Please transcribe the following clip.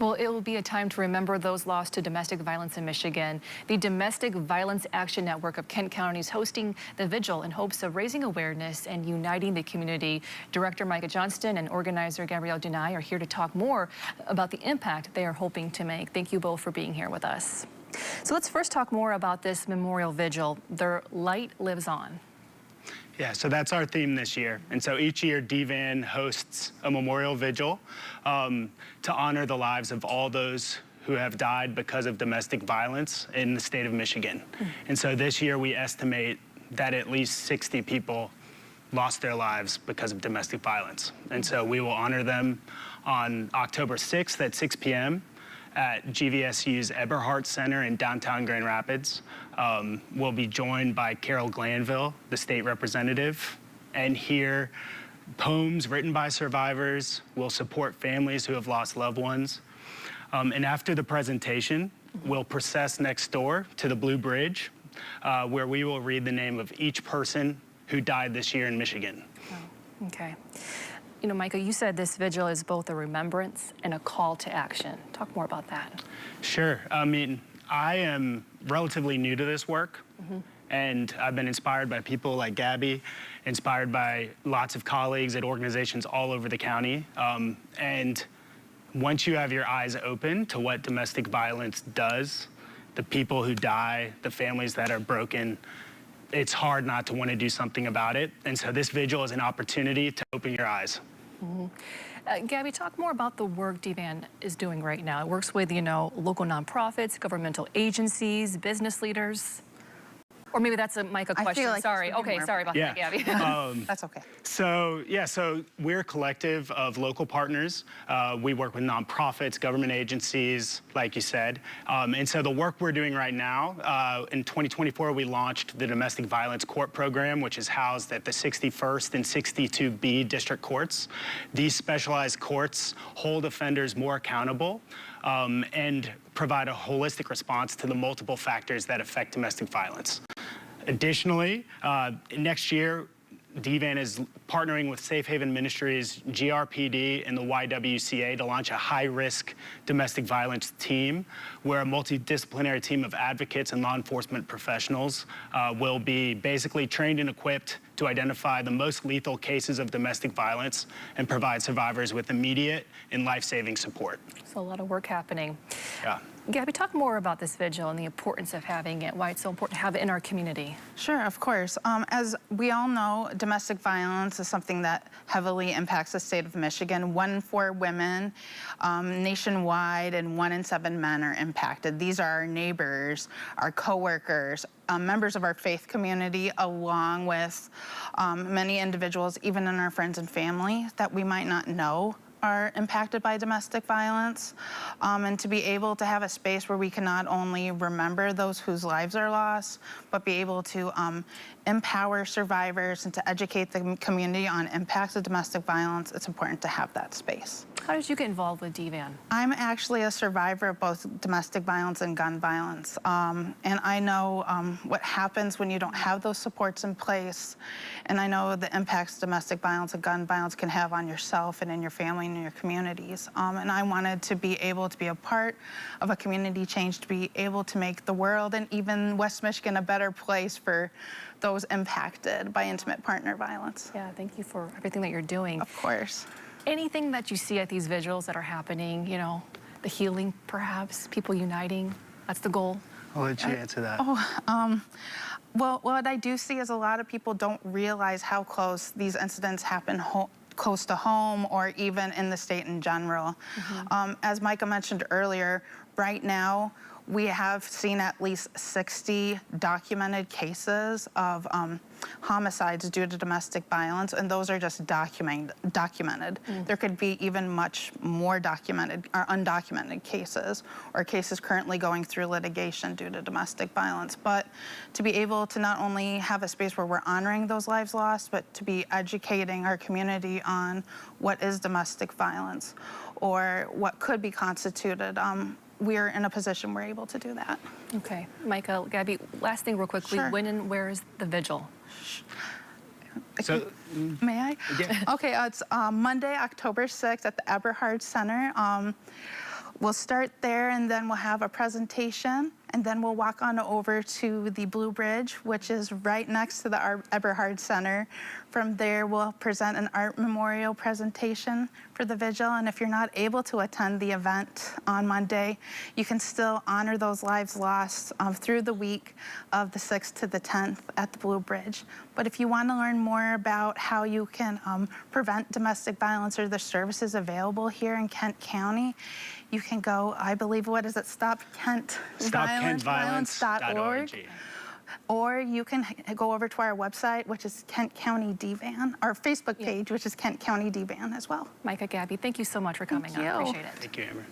Well, it will be a time to remember those lost to domestic violence in Michigan. The Domestic Violence Action Network of Kent County is hosting the vigil in hopes of raising awareness and uniting the community. Director Micah Johnston and organizer Gabrielle Denai are here to talk more about the impact they are hoping to make. Thank you both for being here with us. So let's first talk more about this memorial vigil. Their light lives on. Yeah, so that's our theme this year. And so each year, DVAN hosts a memorial vigil to honor the lives of all those who have died because of domestic violence in the state of Michigan. And so this year, we estimate that at least 60 people lost their lives because of domestic violence. And so we will honor them on October 6th at 6 p.m. at GVSU's Eberhardt Center in downtown Grand Rapids. We'll be joined by Carol Glanville, the state representative, and hear poems written by survivors. We'll support families who have lost loved ones. And after the presentation, we'll process next door to the Blue Bridge, where we will read the name of each person who died this year in Michigan. Oh, okay. You know, Micah, you said this vigil is both a remembrance and a call to action. Talk more about that. Sure. I mean, I am relatively new to this work, and I've been inspired by people like Gabby, inspired by lots of colleagues at organizations all over the county. And once you have your eyes open to what domestic violence does, the people who die, the families that are broken, it's hard not to want to do something about it. And so this vigil is an opportunity to open your eyes. Gabby, talk more about the work DVAN is doing right now. It works with, local nonprofits, governmental agencies, business leaders. Or maybe that's a Micah question. Like sorry. Okay, sorry about that, Gabby. That's okay. So we're a collective of local partners. We work with nonprofits, government agencies, like you said. And so the work we're doing right now, in 2024, we launched the Domestic Violence Court Program, which is housed at the 61st and 62B district courts. These specialized courts hold offenders more accountable and provide a holistic response to the multiple factors that affect domestic violence. Additionally, next year, DVAN is partnering with Safe Haven Ministries, GRPD, and the YWCA to launch a high-risk domestic violence team where a multidisciplinary team of advocates and law enforcement professionals will be basically trained and equipped to identify the most lethal cases of domestic violence and provide survivors with immediate and life-saving support. So a lot of work happening. Yeah. Gabby, talk more about this vigil and the importance of having it, why it's so important to have it in our community. Sure, of course. As we all know, domestic violence is something that heavily impacts the state of Michigan. 1 in 4 women nationwide and 1 in 7 men are impacted. These are our neighbors, our coworkers, members of our faith community, along with many individuals, even in our friends and family, that we might not know are impacted by domestic violence, and to be able to have a space where we can not only remember those whose lives are lost, but be able to empower survivors and to educate the community on impacts of domestic violence. It's important to have that space. How did you get involved with DVAN? I'm actually a survivor of both domestic violence and gun violence. And I know what happens when you don't have those supports in place. And I know the impacts domestic violence and gun violence can have on yourself and in your family and in your communities. And I wanted to be able to be a part of a community change, to be able to make the world and even West Michigan a better place for those impacted by intimate partner violence. Yeah, thank you for everything that you're doing. Of course. Anything that you see at these vigils that are happening, the healing perhaps, people uniting, that's the goal? I'll let you answer that. Well, what I do see is a lot of people don't realize how close these incidents happen close to home or even in the state in general. As Micah mentioned earlier, right now, we have seen at least 60 documented cases of homicides due to domestic violence, and those are just documented. There could be even much more documented or undocumented cases, or cases currently going through litigation due to domestic violence. But to be able to not only have a space where we're honoring those lives lost, but to be educating our community on what is domestic violence or what could be constituted, we're in a position we're able to do that. Okay. Micah, Gabby, last thing real quickly. Sure. When and where is the vigil? So, May I? Yeah. Okay, it's Monday, October 6th at the Eberhardt Center. We'll start there, and then we'll have a presentation, and then we'll walk on over to the Blue Bridge, which is right next to the Eberhard Center. From there, we'll present an art memorial presentation for the vigil, and if you're not able to attend the event on Monday, you can still honor those lives lost through the week of the 6th to the 10th at the Blue Bridge. But if you want to learn more about how you can prevent domestic violence or the services available here in Kent County, you can go, I believe, what is it, StopKentViolence.org. Or you can go over to our website, which is Kent County DVAN, our Facebook page, which is Kent County DVAN as well. Micah, Gabby, thank you so much for coming on. you. Appreciate it. Thank you, Amber.